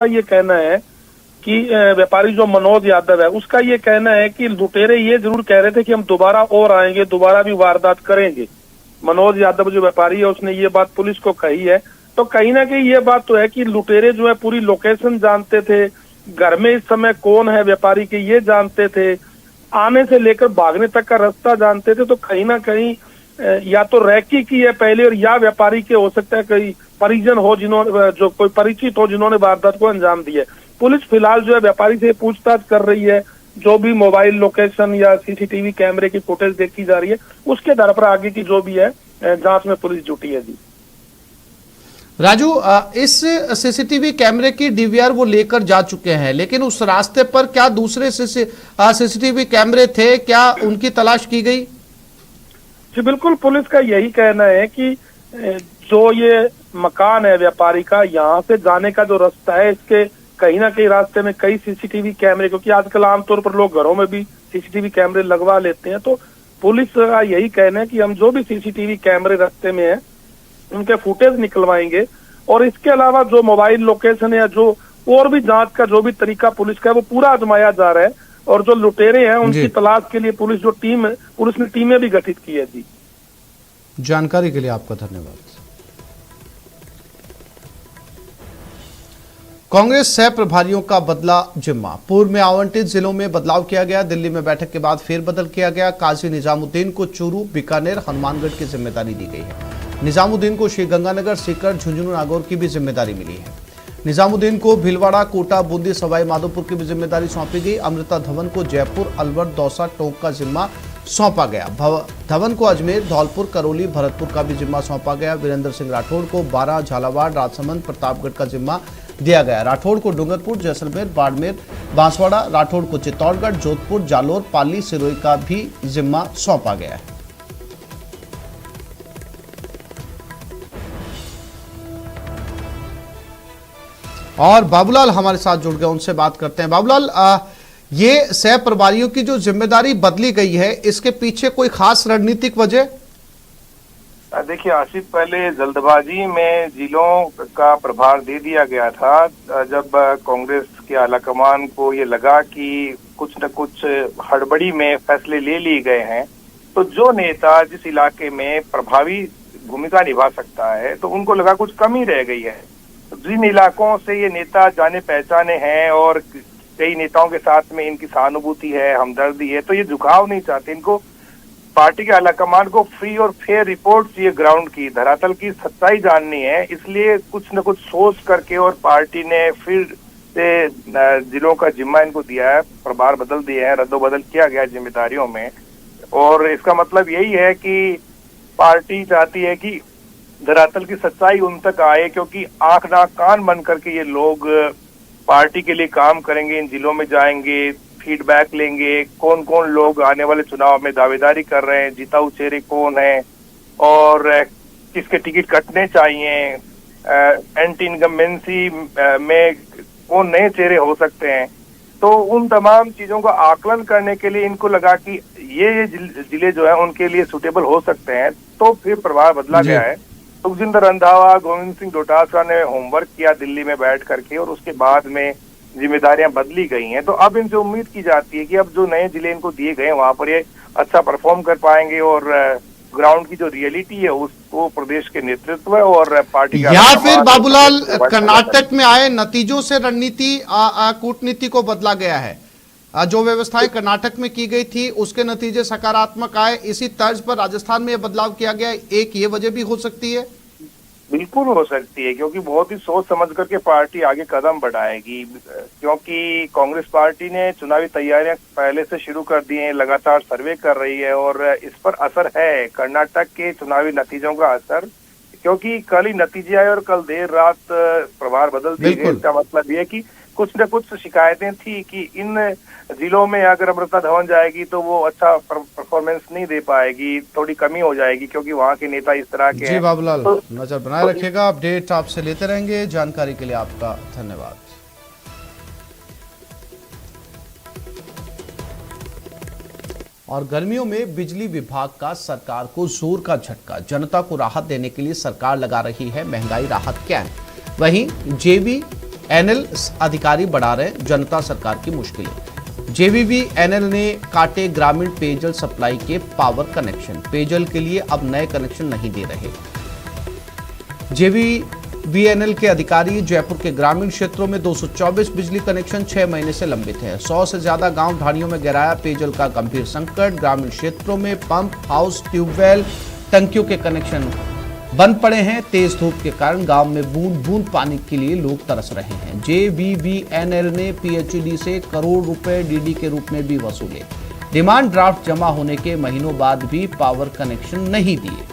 ये कहना है कि व्यापारी जो मनोज यादव है उसका ये कहना है कि लुटेरे ये जरूर कह रहे थे कि हम दोबारा और आएंगे, दोबारा भी वारदात करेंगे। मनोज यादव जो व्यापारी है उसने ये बात पुलिस को कही है। तो कहीं ना कहीं ये बात तो है कि लुटेरे जो है पूरी लोकेशन जानते थे, घर में इस समय कौन है व्यापारी के ये जानते थे, आने से लेकर भागने तक का रास्ता जानते थे। तो कहीं ना कहीं या तो रैकी की है पहले, और या व्यापारी के हो सकता है कई परिजन हो जिन्होंने, जो कोई परिचित हो जिन्होंने वारदात को अंजाम दिया। पुलिस फिलहाल जो है व्यापारी से पूछताछ कर रही है, जो भी मोबाइल लोकेशन या सीसीटीवी कैमरे की फुटेज देखी जा रही है उसके आधार पर आगे की जो भी है जांच में पुलिस जुटी है। जी राजू, इस सीसीटीवी कैमरे की डीवीआर वो लेकर जा चुके हैं, लेकिन उस रास्ते पर क्या दूसरे सीसीटीवी कैमरे थे, क्या उनकी तलाश की गई? जी बिल्कुल, पुलिस का यही कहना है कि जो ये मकान है व्यापारी का, यहाँ से जाने का जो रास्ता है इसके कहीं ना कहीं रास्ते में कई सीसीटीवी कैमरे, क्योंकि आजकल आमतौर पर लोग घरों में भी सीसीटीवी कैमरे लगवा लेते हैं। तो पुलिस का यही कहना है कि हम जो भी सीसीटीवी कैमरे रास्ते में है उनके फुटेज निकलवाएंगे, और इसके अलावा जो मोबाइल लोकेशन है, जो और भी जांच का जो भी तरीका पुलिस का है वो पूरा आजमाया जा रहा है। और जो लुटेरे हैं उनकी तलाश के लिए पुलिस जो टीम है, पुलिस ने टीमें भी गठित की है। जी जानकारी के लिए आपका धन्यवाद। कांग्रेस सह प्रभारियों का बदला जिम्मा, पूर्व में आवंटित जिलों में बदलाव किया गया। दिल्ली में बैठक के बाद फेरबदल किया गया। काजी निजामुद्दीन को चूरू, बीकानेर, हनुमानगढ़ की जिम्मेदारी दी गई है। निजामुद्दीन को श्रीगंगानगर, सीकर, झुंझुनू, नागौर की भी जिम्मेदारी मिली है। निजामुद्दीन को भीलवाड़ा, कोटा, बूंदी, सवाई माधोपुर की भी जिम्मेदारी सौंपी गई। अमृता धवन को जयपुर, अलवर, दौसा, टोंक का जिम्मा सौंपा गया। धवन को अजमेर, धौलपुर, करौली, भरतपुर का भी जिम्मा सौंपा गया। वीरेंद्र सिंह राठौड़ को बारां, झालावाड़, राजसमंद, प्रतापगढ़ का जिम्मा दिया गया। राठौड़ को डूंगरपुर, जैसलमेर, बाड़मेर, बांसवाड़ा, राठौड़ को चित्तौड़गढ़, जोधपुर, जालोर, पाली, सिरोही का भी जिम्मा सौंपा गया है। और बाबूलाल हमारे साथ जुड़ गए, उनसे बात करते हैं। बाबूलाल, ये सह प्रभारियों की जो जिम्मेदारी बदली गई है, इसके पीछे कोई खास रणनीतिक वजह? देखिए आसिफ, पहले जल्दबाजी में जिलों का प्रभार दे दिया गया था। जब कांग्रेस के आलाकमान को ये लगा कि कुछ न कुछ हड़बड़ी में फैसले ले लिए गए हैं, तो जो नेता जिस इलाके में प्रभावी भूमिका निभा सकता है तो उनको लगा कुछ कमी रह गई है। जिन इलाकों से ये नेता जाने पहचाने हैं और कई नेताओं के साथ में इनकी सहानुभूति है, हमदर्दी है, तो ये झुकाव नहीं चाहते। इनको पार्टी के आलाकमान को फ्री और फेयर रिपोर्ट चाहिए, ग्राउंड की, धरातल की सच्चाई जाननी है। इसलिए कुछ न कुछ सोच करके और पार्टी ने फिर से जिलों का जिम्मा इनको दिया है, प्रभार बदल दिए हैं, रद्दोबदल किया गया जिम्मेदारियों में। और इसका मतलब यही है कि पार्टी चाहती है कि धरातल की सच्चाई उन तक आए, क्योंकि आंख नाक कान बन करके ये लोग पार्टी के लिए काम करेंगे, इन जिलों में जाएंगे, फीडबैक लेंगे, कौन कौन लोग आने वाले चुनाव में दावेदारी कर रहे हैं, जिताऊ चेहरे कौन है और किसके टिकट कटने चाहिए, एंटी इनकम्बेंसी में कौन नए चेहरे हो सकते हैं। तो उन तमाम चीजों का आकलन करने के लिए इनको लगा कि ये जिले जो है उनके लिए सुटेबल हो सकते हैं, तो फिर प्रभार बदला गया है। सुखजिंदर रंधावा, गोविंद सिंह डोटासरा ने होमवर्क किया दिल्ली में बैठ करके, और उसके बाद में जिम्मेदारियां बदली गई हैं। तो अब इनसे उम्मीद की जाती है कि अब जो नए जिले इनको दिए गए वहां पर ये अच्छा परफॉर्म कर पाएंगे, और ग्राउंड की जो रियलिटी है उसको प्रदेश के नेतृत्व और पार्टी या फिर बाबूलाल कर्नाटक में आए नतीजों से रणनीति कूटनीति को बदला गया है। जो व्यवस्थाएं कर्नाटक में की गई थी उसके नतीजे सकारात्मक आए, इसी तर्ज पर राजस्थान में यह बदलाव किया गया, एक ये वजह भी हो सकती है? बिल्कुल हो सकती है, क्योंकि बहुत ही सोच समझ करके पार्टी आगे कदम बढ़ाएगी। क्योंकि कांग्रेस पार्टी ने चुनावी तैयारियां पहले से शुरू कर दी हैं, लगातार सर्वे कर रही है, और इस पर असर है कर्नाटक के चुनावी नतीजों का असर, क्योंकि कल ही नतीजे आए और कल देर रात प्रभार बदल दिए गए। इसका मतलब ये कि कुछ न कुछ शिकायतें थी कि इन जिलों में अगर अमृता धवन जाएगी तो वो अच्छा परफॉर्मेंस नहीं दे पाएगी, थोड़ी कमी हो जाएगी, क्योंकि वहाँ के नेता इस तरह के जी हैं। बाबूलाल, नजर बनाए रखिएगा, अपडेट आपसे लेते रहेंगे। जानकारी के लिए आपका धन्यवाद। और गर्मियों में बिजली विभाग का सरकार को जोर का झटका, जनता को राहत देने के लिए सरकार लगा रही है महंगाई राहत कैंप। वहीं जेवी एनएल अधिकारी बढ़ा रहे जनता सरकार की मुश्किलें। जेवीवीएनएल ने काटे ग्रामीण पेयजल सप्लाई के पावर कनेक्शन, पेयजल के लिए अब नए कनेक्शन नहीं दे रहे। जेवीवीएनएल के अधिकारी जयपुर के ग्रामीण क्षेत्रों में 224 बिजली कनेक्शन 6 महीने से लंबित है। 100 से ज्यादा गांव ढाणियों में गहराया पेयजल का गंभीर संकट। ग्रामीण क्षेत्रों में पंप हाउस, ट्यूबवेल, टंकियों के कनेक्शन बंद पड़े हैं। तेज धूप के कारण गांव में बूंद बूंद पानी के लिए लोग तरस रहे हैं। जेवीवीएनएल ने पीएचईडी से करोड़ रुपए डीडी के रूप में भी वसूले। डिमांड ड्राफ्ट जमा होने के महीनों बाद भी पावर कनेक्शन नहीं दिए।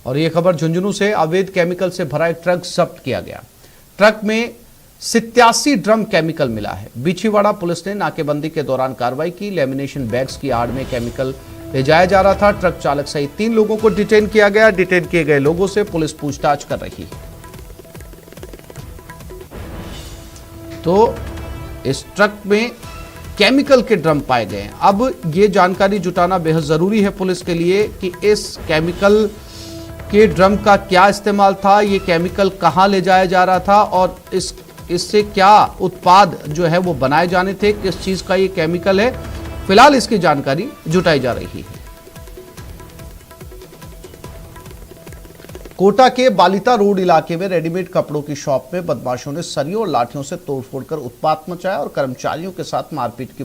और ये खबर झुंझुनू से अवैध केमिकल से भरा एक ट्रक जब्त किया गया। ट्रक में 87 ड्रम केमिकल मिला है। बिछीवाड़ा पुलिस ने नाकेबंदी के दौरान कार्रवाई की। लेमिनेशन बैग्स की आड़ में केमिकल ले जाया जा रहा था। ट्रक चालक सहित 3 लोगों को डिटेन किया गया। डिटेन किए गए लोगों से पुलिस पूछताछ कर रही है। तो इस ट्रक में केमिकल के ड्रम पाए गए हैं। अब ये जानकारी जुटाना बेहद जरूरी है पुलिस के लिए कि इस केमिकल के ड्रम का क्या इस्तेमाल था, ये केमिकल कहां ले जाया जा रहा था और इससे क्या उत्पाद जो है वो बनाए जाने थे, किस चीज का ये केमिकल है। फिलहाल इसकी जानकारी जुटाई जा रही है। कोटा के बालिता रोड इलाके में रेडीमेड कपड़ों की शॉप में बदमाशों ने सरियों और लाठियों से तोड़फोड़ कर उत्पात मचाया और कर्मचारियों के साथ मारपीट की